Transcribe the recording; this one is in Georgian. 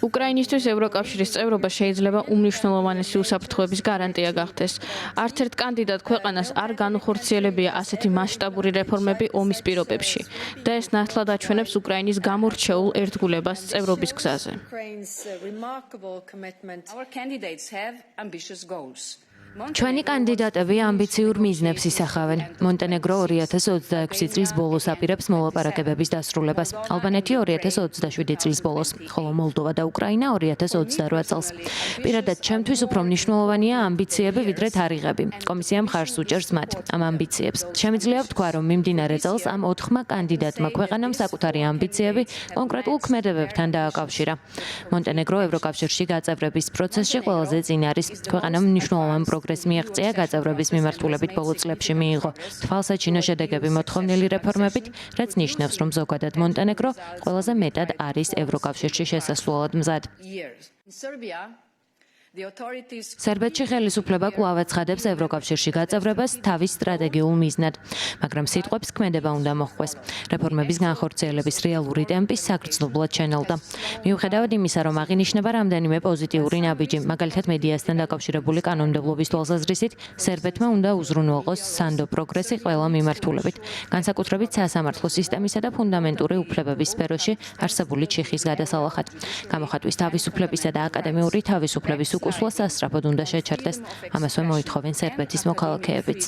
უკრაინისთვის ევროკავშირის წევრობა შეიძლება უმნიშვნელოვანესი უსაფრთხოების გარანტია გახდეს. არც ერთ კანდიდატ ქვეყანას არ განუხორციელებია ასეთი მასშტაბური რეფორმები ომის პირობებში და ეს ნათლად აჩვენებს უკრაინის გამორჩეულ ერთგულებას წევრობის გზაზე. ჩვენი კანდიდატები ამბიციურ მიზნებს ისახავენ. მონტენეგრო 2026 წლის ბოლოს აპირებს მოლაპარაკებების დასრულებას. ალბანეთი 2027 წლის ბოლოს, ხოლო მოლდოვა და უკრაინა 2028 წელს. პირადად ჩემთვის უფრო მნიშვნელოვანია ამბიციები ვიდრე თარიღები. კომისია მხარს უჭერს მათ ამ ამბიციებს. შემიძლია ვთქვა, რომ მიმდინარე წელს ამ 4 კანდიდატმა ქვეყანამ საკუთარი ამბიციები კონკრეტულ ქმედებებთან დააკავშირა. მონტენეგრო ევროკავშირში გაწევრების პროცესში ყველაზე წინ არის. ქვეყანამ მნიშვნელოვანი პროგრესი მიაღწია გაწევრების მიმართულებით ბოლო წლებში მიიღო თვალსაჩინო შედეგები მოთხოვნილი რეფორმებით, რაც ნიშნავს, რომ ზოგადად მონტენეგრო ყველაზე მეტად არის ევროკავშირში შესასვლელად მზად. სერბეთში ხელისუფლება კვლავ აცხადებს ევროკავშირში გაწევრებას თავის სტრატეგიულ მიზნად, მაგრამ სიტყვებს ქმედება უნდა მოჰყვეს. რეფორმების განხორციელების რეალური ტემპი საგრძნობლად შენელდა. მიუხედავად იმისა, რომ აღინიშნება რამდენიმე პოზიტიური ნაბიჯი, მაგალითად მედიასთან დაკავშირებული კანონმდებლობის თვალსაზრისით, სერბეთმა უნდა უზრუნველყოს სანდო პროგრესი ყველა მიმართულებით, განსაკუთრებით სასამართლო სისტემისა და ფუნდამენტური უფლებების სფეროში არსებული ჩიხის გადასალახად. გამოხატვის თავისუფლებისა და აკადემიური თავისუფლების უკუსვლა სასწრაფოდ უნდა შეჩერდეს. ამასვე მოითხოვენ სერბეთის მოქალაქეებიც.